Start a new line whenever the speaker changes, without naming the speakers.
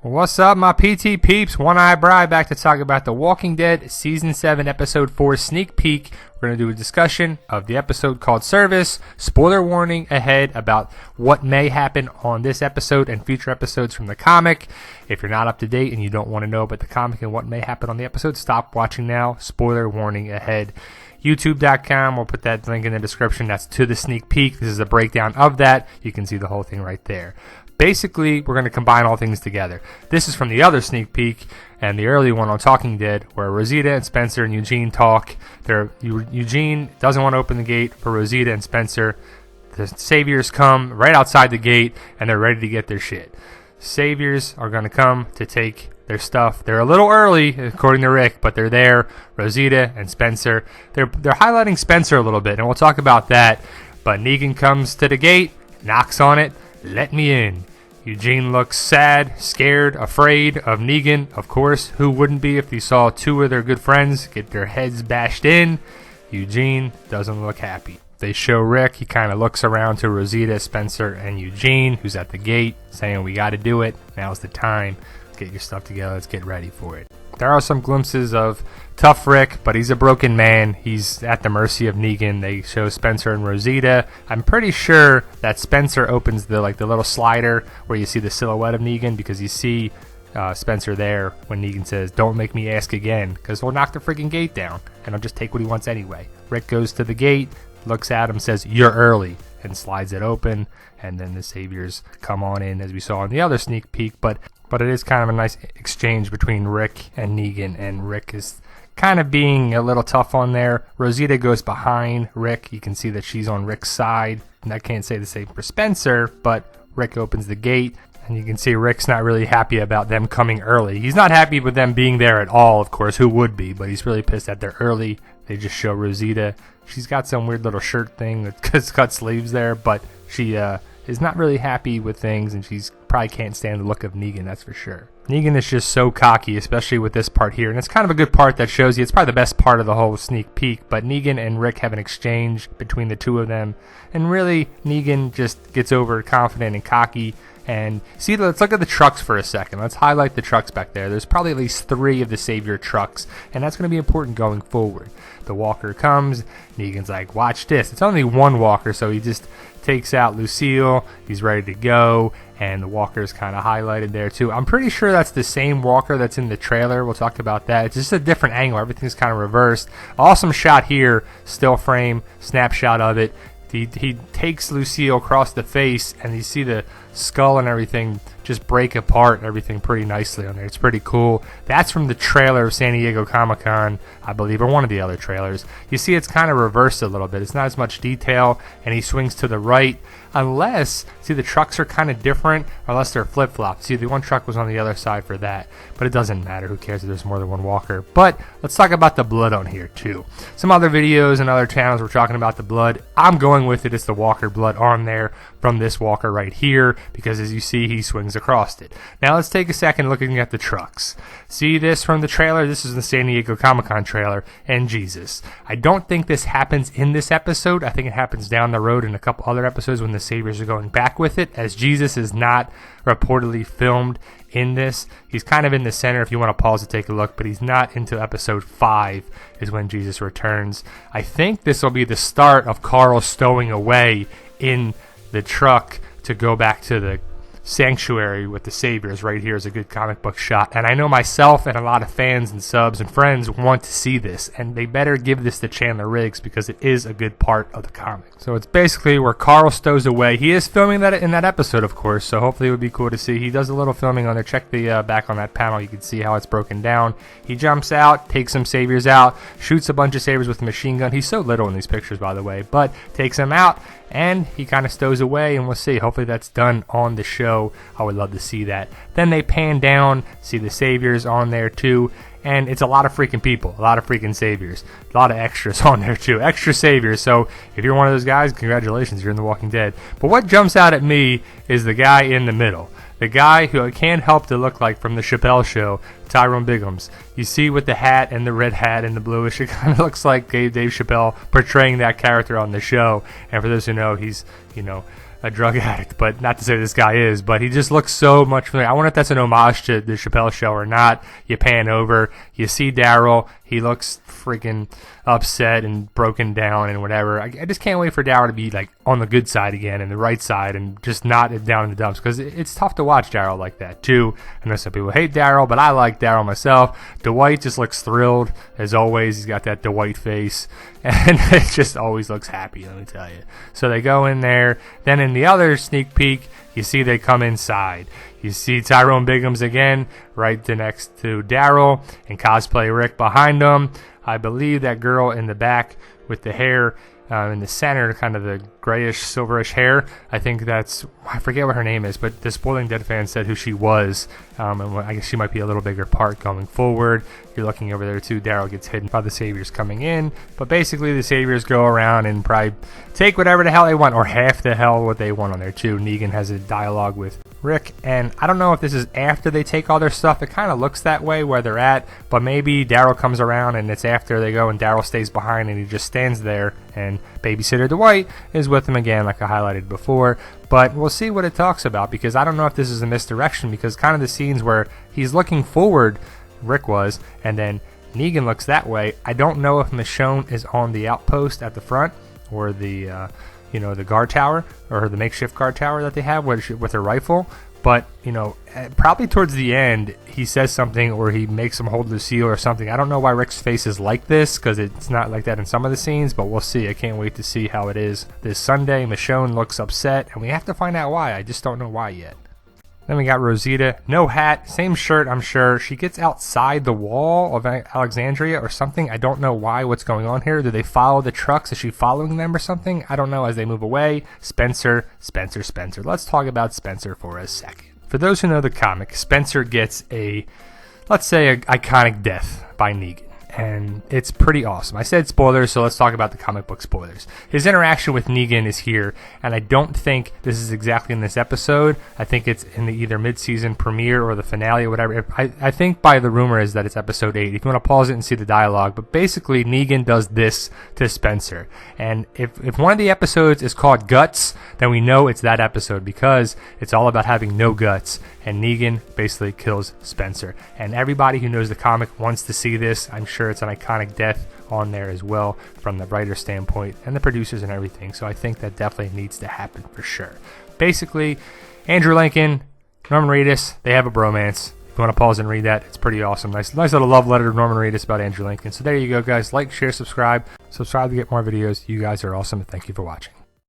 What's up, my PT peeps? One Eye Bri back to talk about The Walking Dead Season 7 Episode 4 sneak peek. We're going to do a discussion of the episode called Service. Spoiler warning ahead about what may happen on this episode and future episodes from the comic. If you're not up to date and you don't want to know about the comic and what may happen on the episode, stop watching now. Spoiler warning ahead. YouTube.com, we'll put that link in the description. That's to the sneak peek. This is a breakdown of that. You can see the whole thing right there. Basically, we're going to combine all things together. This is from the other sneak peek and the early one on Talking Dead, where Rosita and Spencer and Eugene talk. Eugene doesn't want to open the gate for Rosita and Spencer. The Saviors come right outside the gate, and they're ready to get their shit. Saviors are going to come to take their stuff. They're a little early, according to Rick, but they're there. Rosita and Spencer. They're highlighting Spencer a little bit, and we'll talk about that. But Negan comes to the gate, knocks on it. Let me in. Eugene looks sad, scared, afraid of Negan. Of course, who wouldn't be if he saw two of their good friends get their heads bashed in? Eugene doesn't look happy. They show Rick. He kind of looks around to Rosita, Spencer, and Eugene, who's at the gate, saying, we got to do it. Now's the time. Let's get your stuff together. Let's get ready for it. There are some glimpses of tough Rick, but he's a broken man. He's at the mercy of Negan. They show Spencer and Rosita. I'm pretty sure that Spencer opens the little slider where you see the silhouette of Negan, because you see Spencer there when Negan says, don't make me ask again, because we'll knock the freaking gate down, and I'll just take what he wants anyway. Rick goes to the gate, looks at him, says, you're early, and slides it open, and then the Saviors come on in, as we saw in the other sneak peek, but it is kind of a nice exchange between Rick and Negan, and Rick is kind of being a little tough on there. Rosita goes behind Rick. You can see that she's on Rick's side, and I can't say the same for Spencer, but Rick opens the gate, and you can see Rick's not really happy about them coming early. He's not happy with them being there at all, of course. Who would be? But he's really pissed that they're early. They just show Rosita. She's got some weird little shirt thing with cut sleeves there, but she is not really happy with things, and she's probably can't stand the look of Negan, that's for sure. Negan is just so cocky, especially with this part here, and it's kind of a good part that shows you. It's probably the best part of the whole sneak peek, but Negan and Rick have an exchange between the two of them, and really Negan just gets overconfident and cocky. And see, let's look at the trucks for a second. Let's highlight the trucks back there. There's probably at least 3 of the Savior trucks, and that's going to be important going forward. The walker comes. Negan's like, watch this. It's only one walker, so he just takes out Lucille. He's ready to go, and the walker's kind of highlighted there too. I'm pretty sure that's the same walker that's in the trailer. We'll talk about that. It's just a different angle. Everything's kind of reversed. Awesome shot here. Still frame, snapshot of it. He takes Lucille across the face, and you see the skull and everything just break apart, everything pretty nicely on there. It's pretty cool. That's from the trailer of San Diego Comic-Con, I believe, or one of the other trailers. You see it's kind of reversed a little bit. It's not as much detail, and he swings to the right, unless, see, the trucks are kind of different, unless they're flip-flopped. See, the one truck was on the other side for that, but it doesn't matter. Who cares if there's more than one walker? But let's talk about the blood on here, too. Some other videos and other channels were talking about the blood. I'm going with it. It's the walker blood on there from this walker right here, because as you see, he swings across it. Now let's take a second looking at the trucks. See this from the trailer? This is the San Diego Comic-Con trailer, and Jesus, I don't think this happens in this episode. I think it happens down the road in a couple other episodes when the Saviors are going back with it, as Jesus is not reportedly filmed in this. He's kind of in the center if you want to pause to take a look, but he's not until episode 5 is when Jesus returns. I think this will be the start of Carl stowing away in the truck to go back to the sanctuary with the Saviors. Right here is a good comic book shot, and I know myself and a lot of fans and subs and friends want to see this, and they better give this to Chandler Riggs, because it is a good part of the comic. So it's basically where Carl stows away. He is filming that in that episode, of course, so hopefully it would be cool to see. He does a little filming on there. Check the back on that panel. You can see how it's broken down. He jumps out, takes some Saviors out, shoots a bunch of Saviors with a machine gun. He's so little in these pictures, by the way, but takes them out, and he kind of stows away, and we'll see. Hopefully that's done on the show. I would love to see that. Then they pan down, see the Saviors on there too, and it's a lot of freaking people, a lot of freaking Saviors, a lot of extras on there too, extra Saviors. So if you're one of those guys, congratulations, you're in The Walking Dead. But what jumps out at me is the guy in the middle. The guy who I can't help to look like from the Chappelle Show, Tyrone Biggums. You see with the hat and the red hat and the bluish, it kind of looks like Dave Chappelle portraying that character on the show. And for those who know, he's, a drug addict, but not to say this guy is, but he just looks so much familiar. I wonder if that's an homage to the Chappelle Show or not. You pan over, you see Daryl. He looks freaking upset and broken down and whatever. I just can't wait for Daryl to be like on the good side again and the right side and just not down in the dumps, because it's tough to watch Daryl like that too. I know some people hate Daryl, but I like Daryl myself. Dwight just looks thrilled as always. He's got that Dwight face and it just always looks happy, let me tell you. So they go in there. Then in the other sneak peek, you see they come inside. You see Tyrone Biggums again, right next to Daryl, and Cosplay Rick behind them. I believe that girl in the back with the hair in the center, kind of the grayish, silverish hair. I think that's, I forget what her name is, but the Spoiling Dead fan said who she was. And I guess she might be a little bigger part going forward. You're looking over there too. Daryl gets hidden by the Saviors coming in. But basically the Saviors go around and probably take whatever the hell they want, or half the hell what they want on there too. Negan has a dialogue with Rick, and I don't know if this is after they take all their stuff. It kind of looks that way where they're at, but maybe Daryl comes around and it's after they go and Daryl stays behind and he just stands there, and Babysitter Dwight is with him again like I highlighted before. But we'll see what it talks about, because I don't know if this is a misdirection, because kind of the scenes where he's looking forward, Rick was, and then Negan looks that way. I don't know if Michonne is on the outpost at the front, or the the guard tower, or the makeshift guard tower that they have with her rifle. But, probably towards the end, he says something, or he makes him hold Lucille or something. I don't know why Rick's face is like this, because it's not like that in some of the scenes, but we'll see. I can't wait to see how it is this Sunday. Michonne looks upset, and we have to find out why. I just don't know why yet. Then we got Rosita, no hat, same shirt, I'm sure. She gets outside the wall of Alexandria or something. I don't know why, what's going on here. Do they follow the trucks? Is she following them or something? I don't know. As they move away, Spencer. Let's talk about Spencer for a second. For those who know the comic, Spencer gets let's say, an iconic death by Negan. And it's pretty awesome. I said spoilers, so let's talk about the comic book spoilers. His interaction with Negan is here, and I don't think this is exactly in this episode. I think it's in the either mid-season premiere or the finale or whatever. I think by the rumor is that it's episode 8. If you want to pause it and see the dialogue. But basically, Negan does this to Spencer. And if one of the episodes is called Guts, then we know it's that episode, because it's all about having no guts. And Negan basically kills Spencer. And everybody who knows the comic wants to see this. I'm sure it's an iconic death on there as well, from the writer standpoint and the producers and everything. So I think that definitely needs to happen for sure. Basically, Andrew Lincoln, Norman Reedus, they have a bromance. If you want to pause and read that, it's pretty awesome. Nice little love letter to Norman Reedus about Andrew Lincoln. So there you go, guys. Like, share, subscribe to get more videos. You guys are awesome, and thank you for watching.